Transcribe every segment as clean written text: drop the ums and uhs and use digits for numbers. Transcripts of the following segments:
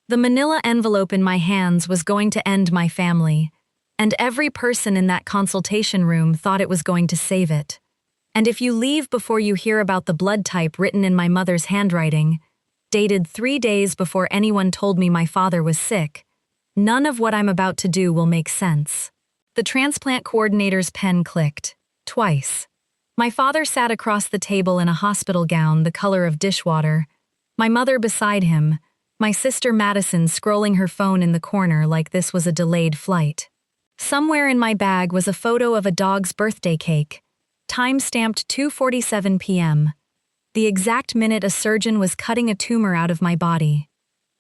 The manila envelope in my hands was going to end my family, and every person in that consultation room thought it was going to save it. And if you leave before you hear about the blood type written in my mother's handwriting, dated 3 days before anyone told me my father was sick, none of what I'm about to do will make sense. The transplant coordinator's pen clicked. Twice. My father sat across the table in a hospital gown the color of dishwater, my mother beside him, my sister Madison scrolling her phone in the corner like this was a delayed flight. Somewhere in my bag was a photo of a dog's birthday cake, time-stamped 2:47 p.m., the exact minute a surgeon was cutting a tumor out of my body.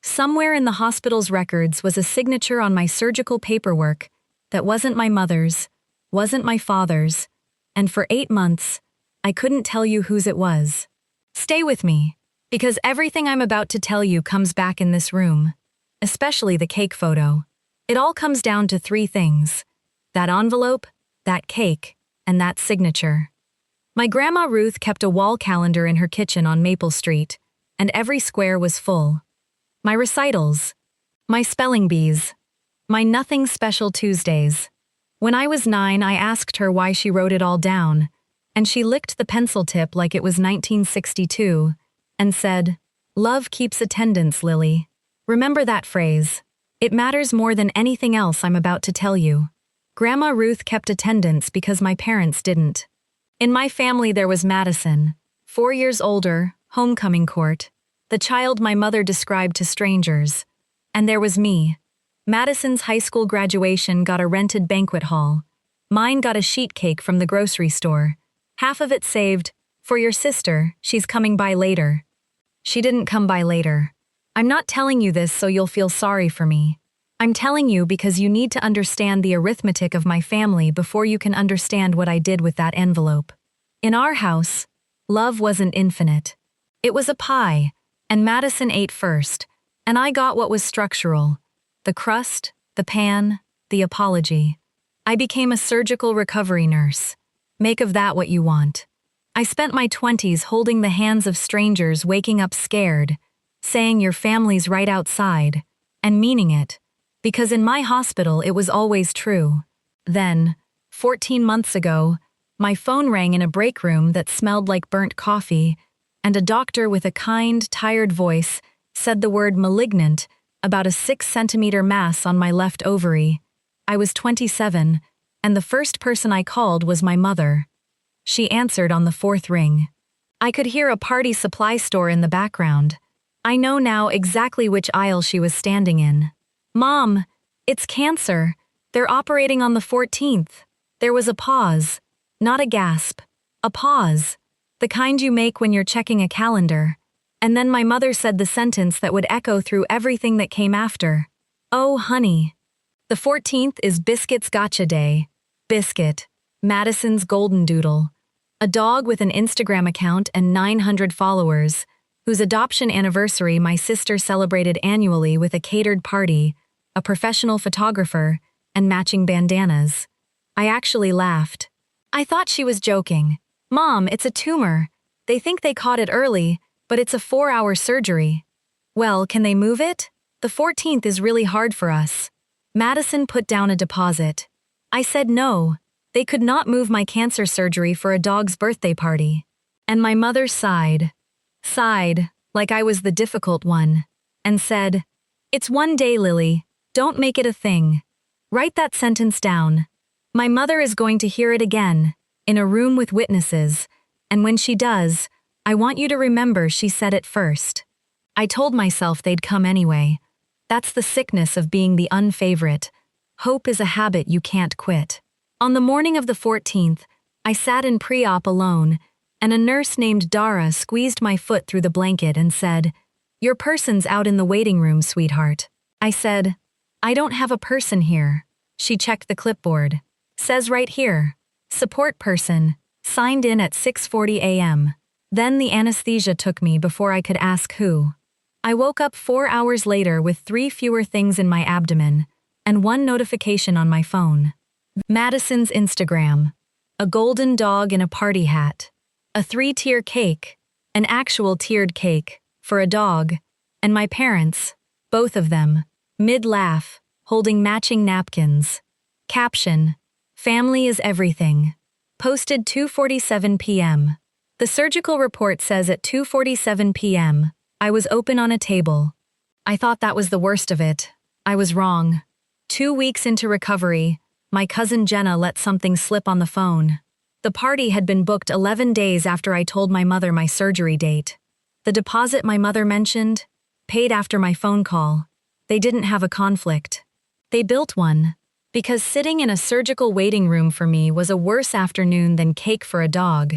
Somewhere in the hospital's records was a signature on my surgical paperwork that wasn't my mother's, wasn't my father's, and for 8 months, I couldn't tell you whose it was. Stay with me, because everything I'm about to tell you comes back in this room, especially the cake photo. It all comes down to 3 things: that envelope, that cake, and that signature. My grandma Ruth kept a wall calendar in her kitchen on Maple Street, and every square was full. My recitals, my spelling bees, my nothing special Tuesdays. When I was 9, I asked her why she wrote it all down, and she licked the pencil tip like it was 1962, and said, "Love keeps attendance, Lily. Remember that phrase. It matters more than anything else I'm about to tell you." Grandma Ruth kept attendance because my parents didn't. In my family there was Madison, 4 years older, homecoming court, the child my mother described to strangers. And there was me. Madison's high school graduation got a rented banquet hall. Mine got a sheet cake from the grocery store. Half of it saved, "For your sister, she's coming by later." She didn't come by later. I'm not telling you this so you'll feel sorry for me. I'm telling you because you need to understand the arithmetic of my family before you can understand what I did with that envelope. In our house, love wasn't infinite. It was a pie, and Madison ate first, and I got what was structural: the crust, the pan, the apology. I became a surgical recovery nurse. Make of that what you want. I spent my 20s holding the hands of strangers waking up scared, saying your family's right outside, and meaning it, because in my hospital it was always true. Then, 14 months ago, my phone rang in a break room that smelled like burnt coffee, and a doctor with a kind, tired voice said the word malignant about a 6-centimeter mass on my left ovary. I was 27, and the first person I called was my mother. She answered on the 4th ring. I could hear a party supply store in the background. I know now exactly which aisle she was standing in. "Mom, it's cancer. They're operating on the 14th. There was a pause. Not a gasp. A pause. The kind you make when you're checking a calendar. And then my mother said the sentence that would echo through everything that came after. "Oh, honey. The 14th is Biscuit's Gotcha Day." Biscuit. Madison's golden doodle. A dog with an Instagram account and 900 followers, whose adoption anniversary my sister celebrated annually with a catered party, a professional photographer, and matching bandanas. I actually laughed. I thought she was joking. "Mom, it's a tumor. They think they caught it early, but it's a 4-hour surgery." "Well, can they move it? The 14th is really hard for us." Madison put down a deposit. I said no. They could not move my cancer surgery for a dog's birthday party. And my mother sighed. Sighed, like I was the difficult one, and said, "It's one day, Lily. Don't make it a thing. Write that sentence down. My mother is going to hear it again, in a room with witnesses, and when she does, I want you to remember she said it first." I told myself they'd come anyway. That's the sickness of being the unfavorite. Hope is a habit you can't quit. On the morning of the 14th, I sat in pre-op alone, and a nurse named Dara squeezed my foot through the blanket and said, "Your person's out in the waiting room, sweetheart." I said, "I don't have a person here." She checked the clipboard. "Says right here, support person, signed in at 6:40 a.m. Then the anesthesia took me before I could ask who. I woke up 4 hours later with 3 fewer things in my abdomen, and 1 notification on my phone. Madison's Instagram. A golden dog in a party hat. A 3-tier cake. An actual tiered cake, for a dog. And my parents. Both of them. Mid-laugh, holding matching napkins. Caption: Family is everything. Posted 2:47 p.m. The surgical report says at 2:47 p.m., I was open on a table. I thought that was the worst of it. I was wrong. 2 weeks into recovery, my cousin Jenna let something slip on the phone. The party had been booked 11 days after I told my mother my surgery date. The deposit my mother mentioned? Paid after my phone call. They didn't have a conflict. They built one. Because sitting in a surgical waiting room for me was a worse afternoon than cake for a dog,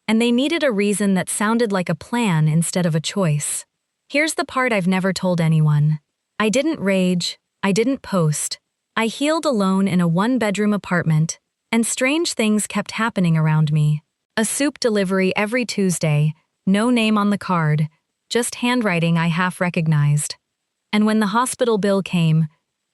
and they needed a reason that sounded like a plan instead of a choice. Here's the part I've never told anyone. I didn't rage, I didn't post. I healed alone in a one-bedroom apartment, and strange things kept happening around me. A soup delivery every Tuesday, no name on the card, just handwriting I half recognized. And when the hospital bill came,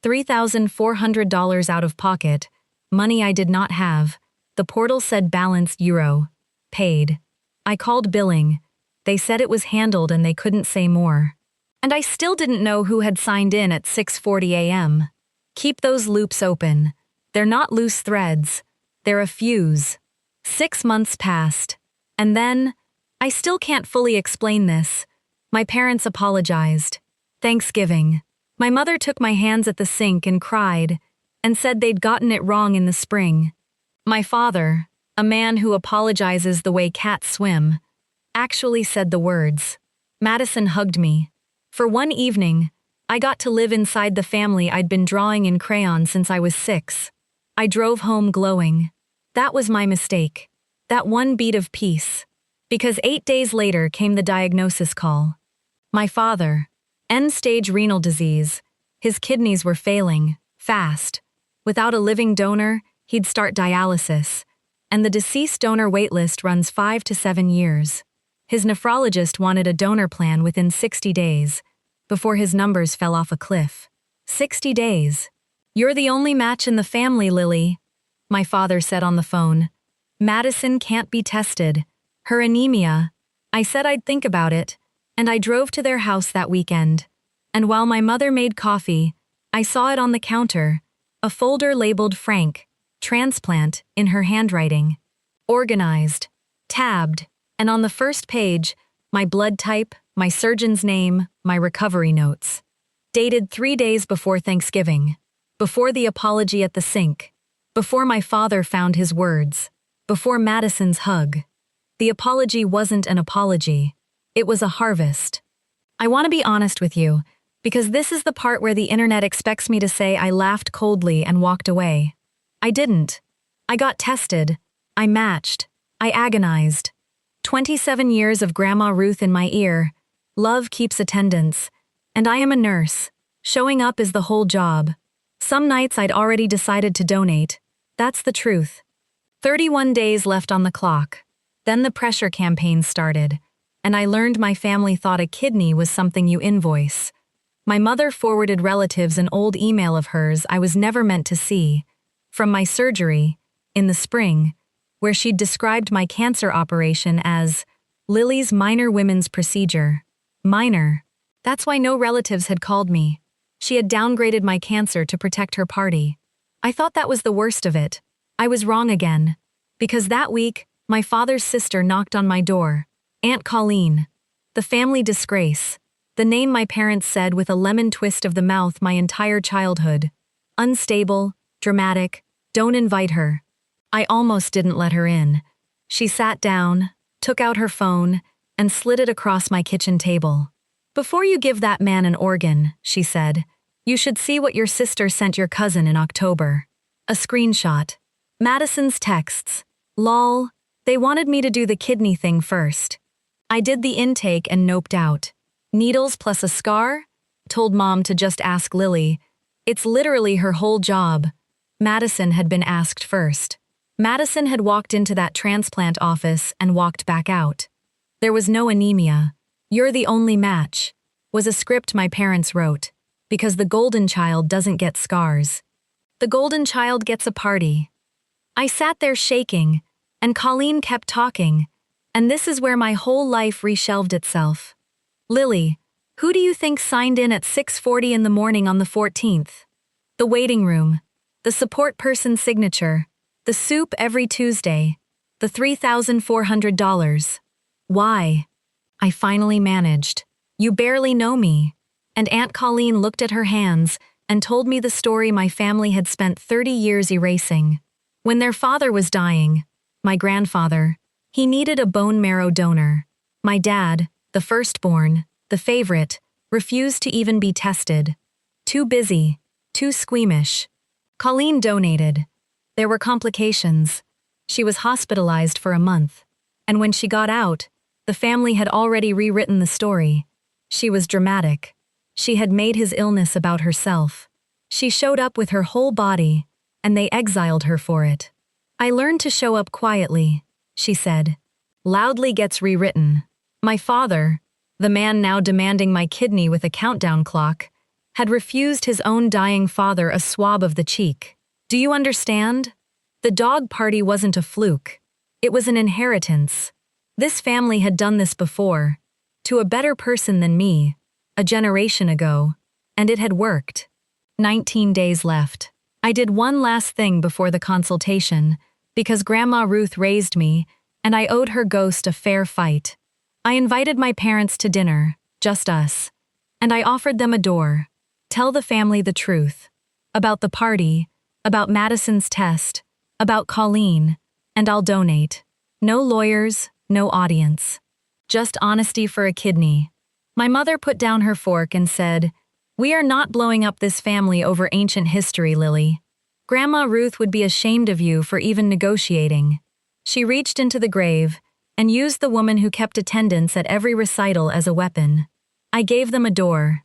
$3,400 out of pocket, money I did not have, the portal said balance euro. Paid. I called billing. They said it was handled and they couldn't say more. And I still didn't know who had signed in at 6:40 a.m. Keep those loops open. They're not loose threads. They're a fuse. 6 months passed. And then, I still can't fully explain this. My parents apologized. Thanksgiving. My mother took my hands at the sink and cried, and said they'd gotten it wrong in the spring. My father, a man who apologizes the way cats swim, actually said the words. Madison hugged me. For one evening, I got to live inside the family I'd been drawing in crayon since I was 6. I drove home glowing. That was my mistake. That one beat of peace. Because 8 days later came the diagnosis call. My father, end-stage renal disease. His kidneys were failing, fast. Without a living donor, he'd start dialysis. And the deceased donor waitlist runs 5 to 7 years. His nephrologist wanted a donor plan within 60 days, before his numbers fell off a cliff. 60 days. You're the only match in the family, Lily, my father said on the phone. Madison can't be tested. Her anemia. I said I'd think about it, and I drove to their house that weekend. And while my mother made coffee, I saw it on the counter, a folder labeled Frank, transplant, in her handwriting. Organized. Tabbed. And on the first page, my blood type, my surgeon's name, my recovery notes. Dated 3 days before Thanksgiving. Before the apology at the sink. Before my father found his words. Before Madison's hug. The apology wasn't an apology. It was a harvest. I want to be honest with you, because this is the part where the internet expects me to say I laughed coldly and walked away. I didn't. I got tested. I matched. I agonized. 27 years of Grandma Ruth in my ear. Love keeps attendance. And I am a nurse. Showing up is the whole job. Some nights I'd already decided to donate. That's the truth. 31 days left on the clock. Then the pressure campaign started, and I learned my family thought a kidney was something you invoice. My mother forwarded relatives an old email of hers I was never meant to see, from my surgery, in the spring, where she'd described my cancer operation as Lily's minor women's procedure. Minor. That's why no relatives had called me. She had downgraded my cancer to protect her party. I thought that was the worst of it. I was wrong again. Because that week, my father's sister knocked on my door. Aunt Colleen. The family disgrace. The name my parents said with a lemon twist of the mouth my entire childhood. Unstable, dramatic, don't invite her. I almost didn't let her in. She sat down, took out her phone, and slid it across my kitchen table. Before you give that man an organ, she said, you should see what your sister sent your cousin in October. A screenshot. Madison's texts. Lol. They wanted me to do the kidney thing first. I did the intake and noped out. Needles plus a scar? Told Mom to just ask Lily. It's literally her whole job. Madison had been asked first. Madison had walked into that transplant office and walked back out. There was no anemia. You're the only match. Was a script my parents wrote. Because the golden child doesn't get scars. The golden child gets a party. I sat there shaking, and Colleen kept talking, and this is where my whole life reshelved itself. Lily, Who do you think signed in at 6:40 in the morning on the 14th? The waiting room. The support person's signature. The soup every Tuesday. The $3,400. Why? I finally managed. You barely know me. And Aunt Colleen looked at her hands and told me the story my family had spent 30 years erasing. When their father was dying, my grandfather, he needed a bone marrow donor. My dad, the firstborn, the favorite, refused to even be tested. Too busy, too squeamish. Colleen donated. There were complications. She was hospitalized for a month. And when she got out, the family had already rewritten the story. She was dramatic. She had made his illness about herself. She showed up with her whole body, and they exiled her for it. I learned to show up quietly, she said. Loudly gets rewritten. My father, the man now demanding my kidney with a countdown clock, had refused his own dying father a swab of the cheek. Do you understand? The dog party wasn't a fluke. It was an inheritance. This family had done this before, to a better person than me, a generation ago, and it had worked. 19 days left. I did one last thing before the consultation, because Grandma Ruth raised me, and I owed her ghost a fair fight. I invited my parents to dinner, just us, and I offered them a door. Tell the family the truth. About the party, about Madison's test, about Colleen, and I'll donate. No lawyers, no audience. Just honesty for a kidney. My mother put down her fork and said, "We are not blowing up this family over ancient history, Lily. Grandma Ruth would be ashamed of you for even negotiating." She reached into the grave and used the woman who kept attendance at every recital as a weapon. I gave them a door.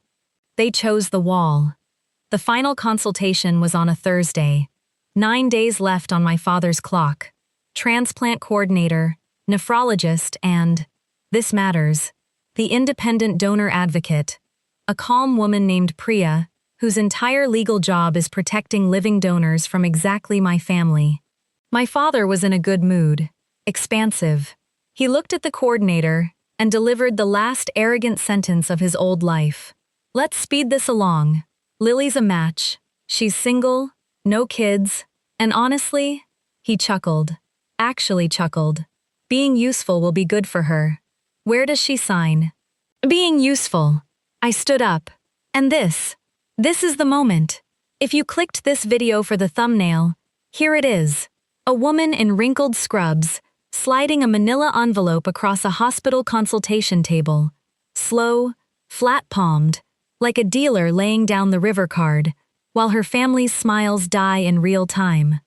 They chose the wall. The final consultation was on a Thursday. 9 days left on my father's clock. Transplant coordinator, nephrologist, and, this matters, the independent donor advocate, a calm woman named Priya, whose entire legal job is protecting living donors from exactly my family. My father was in a good mood, expansive. He looked at the coordinator and delivered the last arrogant sentence of his old life. "Let's speed this along. Lily's a match. She's single, no kids, and honestly," he chuckled. Actually chuckled. "Being useful will be good for her. Where does she sign?" Being useful. I stood up. And this is the moment. If you clicked this video for the thumbnail, here it is. A woman in wrinkled scrubs, sliding a manila envelope across a hospital consultation table. Slow, flat-palmed, like a dealer laying down the river card, while her family's smiles die in real time.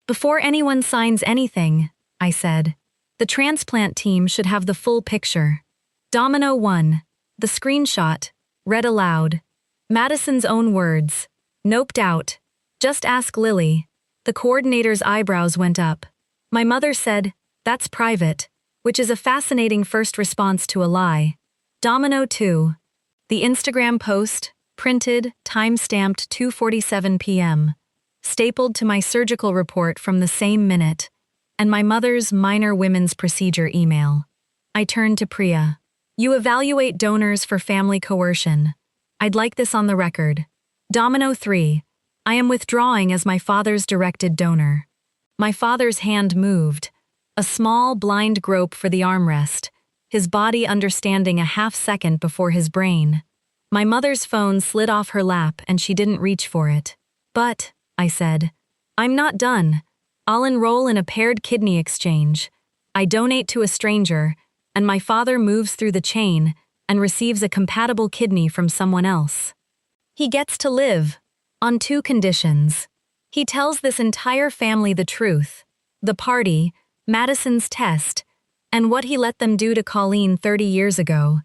"Before anyone signs anything," I said, "the transplant team should have the full picture." Domino 1. The screenshot, read aloud. Madison's own words. Noped out. "Just ask Lily." The coordinator's eyebrows went up. My mother said, "That's private," which is a fascinating first response to a lie. Domino 2. The Instagram post, printed, time-stamped 2:47 p.m., stapled to my surgical report from the same minute, and my mother's minor women's procedure email. I turned to Priya. "You evaluate donors for family coercion. I'd like this on the record." Domino 3. I am withdrawing as my father's directed donor. My father's hand moved, a small, blind grope for the armrest, his body understanding a half-second before his brain. My mother's phone slid off her lap and she didn't reach for it. "But," I said, "I'm not done. I'll enroll in a paired kidney exchange. I donate to a stranger, and my father moves through the chain and receives a compatible kidney from someone else. He gets to live, on 2 conditions. He tells this entire family the truth, the party, Madison's test, and what he let them do to Colleen 30 years ago.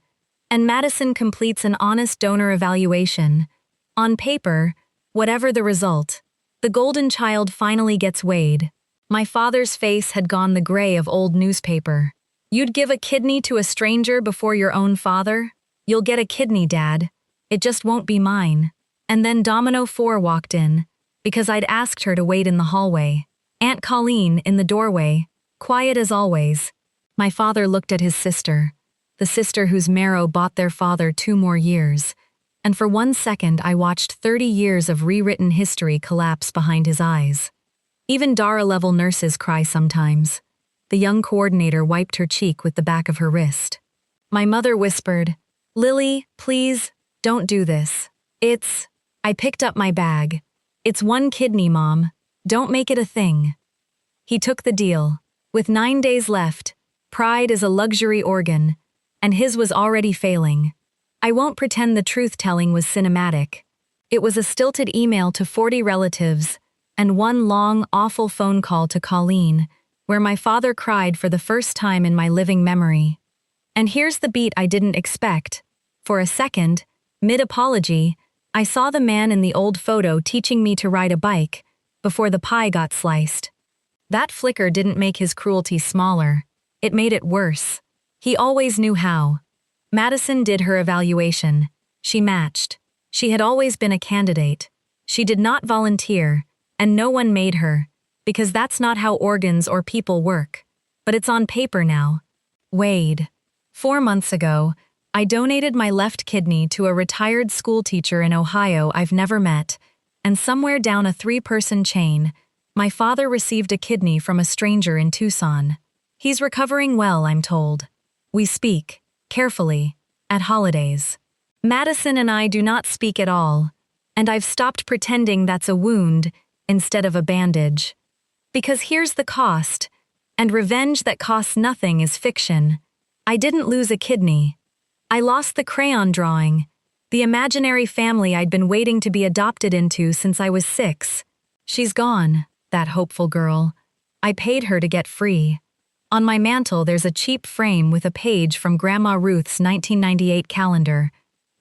And Madison completes an honest donor evaluation. On paper, whatever the result, the golden child finally gets weighed. My father's face had gone the gray of old newspaper. "You'd give a kidney to a stranger before your own father? You'll get a kidney, Dad. It just won't be mine." And then Domino 4 walked in, because I'd asked her to wait in the hallway. Aunt Colleen in the doorway, quiet as always. My father looked at his sister. The the sister whose marrow bought their father 2 more years, and for 1 second I watched 30 years of rewritten history collapse behind his eyes. Even Dara-level nurses cry sometimes. The young coordinator wiped her cheek with the back of her wrist. My mother whispered, "Lily, please, don't do this. I picked up my bag. It's 1 kidney, Mom. Don't make it a thing." He took the deal. With 9 days left, pride is a luxury organ, and his was already failing. I won't pretend the truth-telling was cinematic. It was a stilted email to 40 relatives, and 1 long, awful phone call to Colleen, where my father cried for the first time in my living memory. And here's the beat I didn't expect. For a second, mid-apology, I saw the man in the old photo teaching me to ride a bike, before the pie got sliced. That flicker didn't make his cruelty smaller. It made it worse. He always knew how. Madison did her evaluation. She matched. She had always been a candidate. She did not volunteer, and no one made her, because that's not how organs or people work. But it's on paper now. Wade. 4 months ago, I donated my left kidney to a retired schoolteacher in Ohio I've never met, and somewhere down a 3-person chain, my father received a kidney from a stranger in Tucson. He's recovering well, I'm told. We speak, carefully, at holidays. Madison and I do not speak at all, and I've stopped pretending that's a wound instead of a bandage. Because here's the cost, and revenge that costs nothing is fiction. I didn't lose a kidney. I lost the crayon drawing, the imaginary family I'd been waiting to be adopted into since I was 6. She's gone, that hopeful girl. I paid her to get free. On my mantle there's a cheap frame with a page from Grandma Ruth's 1998 calendar,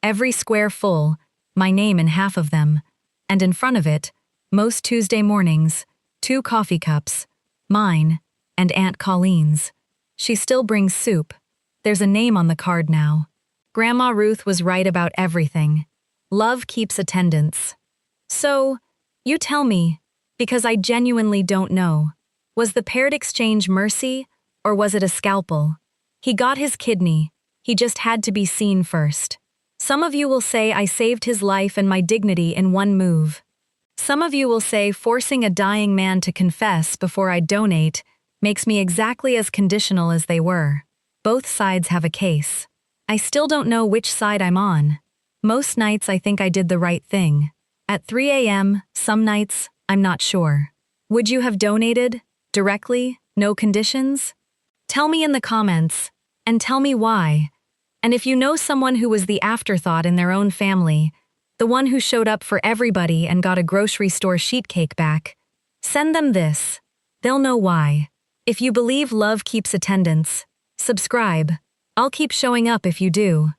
every square full, my name in half of them, and in front of it, most Tuesday mornings, 2 coffee cups, mine, and Aunt Colleen's. She still brings soup. There's a name on the card now. Grandma Ruth was right about everything. Love keeps attendance. So, you tell me, because I genuinely don't know. Was the paired exchange mercy, or was it a scalpel? He got his kidney. He just had to be seen first. Some of you will say I saved his life and my dignity in 1 move. Some of you will say forcing a dying man to confess before I donate makes me exactly as conditional as they were. Both sides have a case. I still don't know which side I'm on. Most nights I think I did the right thing. At 3 a.m., some nights, I'm not sure. Would you have donated? Directly? No conditions? Tell me in the comments, and tell me why. And if you know someone who was the afterthought in their own family, the one who showed up for everybody and got a grocery store sheet cake back, send them this. They'll know why. If you believe love keeps attendance, subscribe. I'll keep showing up if you do.